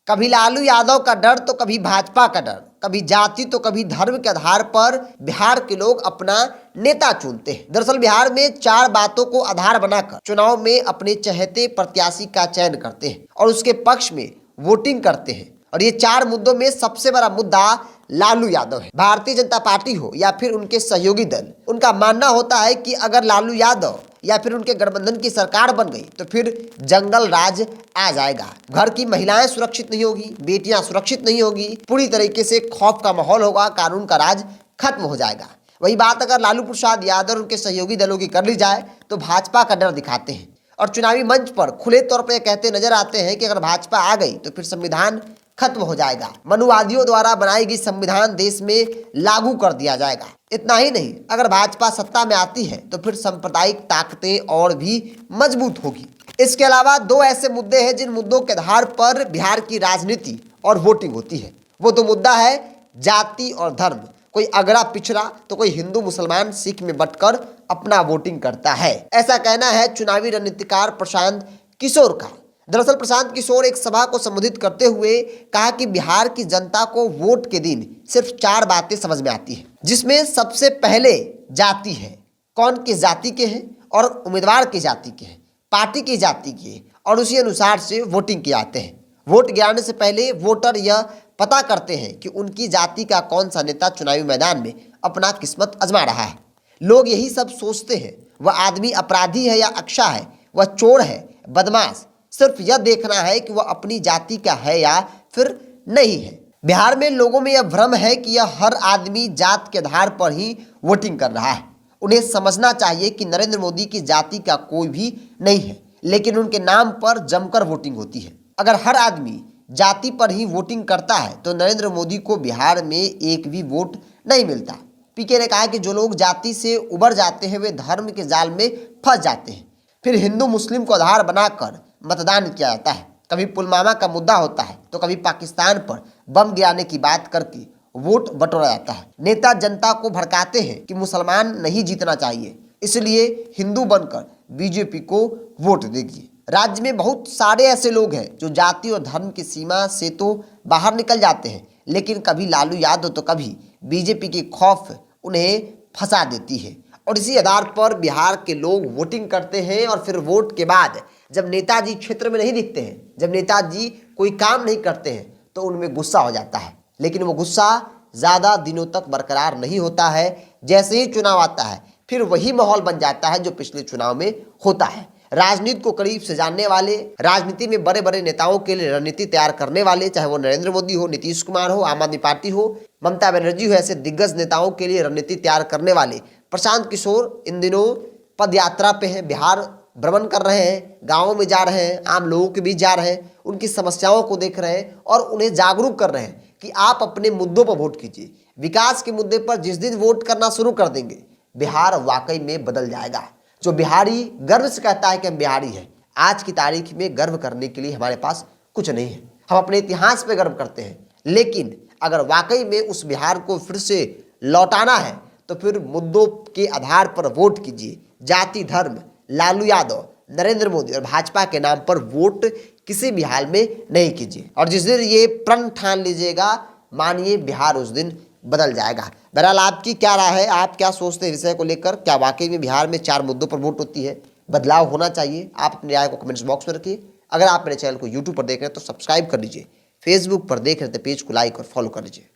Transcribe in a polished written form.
कभी लालू यादव का डर तो कभी भाजपा का डर, कभी जाति तो कभी धर्म के आधार पर बिहार के लोग अपना नेता चुनते हैं। दरअसल बिहार में 4 बातों को आधार बनाकर चुनाव में अपने चहेते प्रत्याशी का चयन करते हैं और उसके पक्ष में वोटिंग करते हैं। और ये 4 मुद्दों में सबसे बड़ा मुद्दा लालू यादव है। भारतीय जनता पार्टी हो या फिर उनके सहयोगी दल, उनका मानना होता है कि अगर लालू यादव या फिर उनके गठबंधन की सरकार बन गई तो फिर जंगल राज आ जाएगा। घर की महिलाएं सुरक्षित नहीं होगी, बेटियां सुरक्षित नहीं होगी, पूरी तरीके से खौफ का माहौल होगा, कानून का राज खत्म हो जाएगा। वही बात अगर लालू प्रसाद यादव और उनके सहयोगी दलों की कर ली जाए तो भाजपा का डर दिखाते हैं और चुनावी मंच पर खुले तौर पर कहते नजर आते हैं कि अगर भाजपा आ गई तो फिर संविधान खत्म हो जाएगा, मनुवादियों द्वारा बनाई गई संविधान देश में लागू कर दिया जाएगा। इतना ही नहीं, अगर भाजपा सत्ता में आती है तो फिर सांप्रदायिक ताकतें और भी मजबूत होगी। इसके अलावा 2 ऐसे मुद्दे हैं जिन मुद्दों के आधार पर बिहार की राजनीति और वोटिंग होती है। वो 2 मुद्दा है जाति और धर्म। कोई अगड़ा पिछड़ा तो कोई हिंदू मुसलमान सिख में बंटकर अपना वोटिंग करता है। ऐसा कहना है चुनावी रणनीतिकार प्रशांत किशोर का। दरअसल प्रशांत किशोर एक सभा को संबोधित करते हुए कहा कि बिहार की जनता को वोट के दिन सिर्फ 4 बातें समझ में आती हैं, जिसमें सबसे पहले जाति है, कौन किस जाति के हैं और उम्मीदवार की जाति के हैं, पार्टी की जाति के हैं और उसी अनुसार से वोटिंग किए जाते हैं। वोट गिराने से पहले वोटर यह पता करते हैं कि उनकी जाति का कौन सा नेता चुनावी मैदान में अपना किस्मत आजमा रहा है। लोग यही सब सोचते हैं, वह आदमी अपराधी है या अक्षा है, वह चोर है, बदमाश। सिर्फ यह देखना है कि वह अपनी जाति का है या फिर नहीं है। बिहार में लोगों में यह भ्रम है कि यह हर आदमी जात के आधार पर ही वोटिंग कर रहा है। उन्हें समझना चाहिए कि नरेंद्र मोदी की जाति का कोई भी नहीं है, लेकिन उनके नाम पर जमकर वोटिंग होती है। अगर हर आदमी जाति पर ही वोटिंग करता है तो नरेंद्र मोदी को बिहार में एक भी वोट नहीं मिलता। पीके ने कहा कि जो लोग जाति से उबर जाते हैं वे धर्म के जाल में फंस जाते हैं। फिर हिंदू मुस्लिम को आधार बनाकर मतदान किया जाता है। कभी पुलवामा का मुद्दा होता है तो कभी पाकिस्तान पर बम गिराने की बात करके वोट बटोरा जाता है। नेता जनता को भड़काते हैं कि मुसलमान नहीं जीतना चाहिए, इसलिए हिंदू बनकर बीजेपी को वोट देगी। राज्य में बहुत सारे ऐसे लोग हैं जो जाति और धर्म की सीमा से तो बाहर निकल जाते हैं, लेकिन कभी लालू यादव तो कभी बीजेपी की खौफ उन्हें फंसा देती है और इसी आधार पर बिहार के लोग वोटिंग करते हैं। और फिर वोट के बाद जब नेताजी क्षेत्र में नहीं दिखते हैं, जब नेताजी कोई काम नहीं करते हैं तो उनमें गुस्सा हो जाता है, लेकिन वो गुस्सा ज़्यादा दिनों तक बरकरार नहीं होता है। जैसे ही चुनाव आता है फिर वही माहौल बन जाता है जो पिछले चुनाव में होता है। राजनीति को करीब से जानने वाले, राजनीति में बड़े बड़े नेताओं के लिए रणनीति तैयार करने वाले, चाहे वो नरेंद्र मोदी हो, नीतीश कुमार हो, आम आदमी पार्टी हो, ममता बनर्जी हो, ऐसे दिग्गज नेताओं के लिए रणनीति तैयार करने वाले प्रशांत किशोर इन दिनों पद यात्रा पे हैं, बिहार भ्रमण कर रहे हैं, गाँवों में जा रहे हैं, आम लोगों के बीच जा रहे हैं, उनकी समस्याओं को देख रहे हैं और उन्हें जागरूक कर रहे हैं कि आप अपने मुद्दों पर वोट कीजिए। विकास के मुद्दे पर जिस दिन वोट करना शुरू कर देंगे बिहार वाकई में बदल जाएगा। जो बिहारी गर्व से कहता है कि हम बिहारी हैं, आज की तारीख में गर्व करने के लिए हमारे पास कुछ नहीं है। हम अपने इतिहास पे गर्व करते हैं, लेकिन अगर वाकई में उस बिहार को फिर से लौटाना है तो फिर मुद्दों के आधार पर वोट कीजिए। जाति, धर्म, लालू यादव, नरेंद्र मोदी और भाजपा के नाम पर वोट किसी भी हाल में नहीं कीजिए। और जिस दिन ये प्रण ठान लीजिएगा, मानिए बिहार उस दिन बदल जाएगा। बहरहाल आपकी क्या राय है, आप क्या सोचते हैं विषय को लेकर? क्या वाकई में बिहार में 4 मुद्दों पर वोट होती है, बदलाव होना चाहिए? आप अपनी राय को कमेंट्स बॉक्स में रखिए। अगर आप मेरे चैनल को यूट्यूब पर देख रहे हैं तो सब्सक्राइब कर लीजिए, फेसबुक पर देख रहे हैं तो पेज को लाइक और फॉलो कर लीजिए।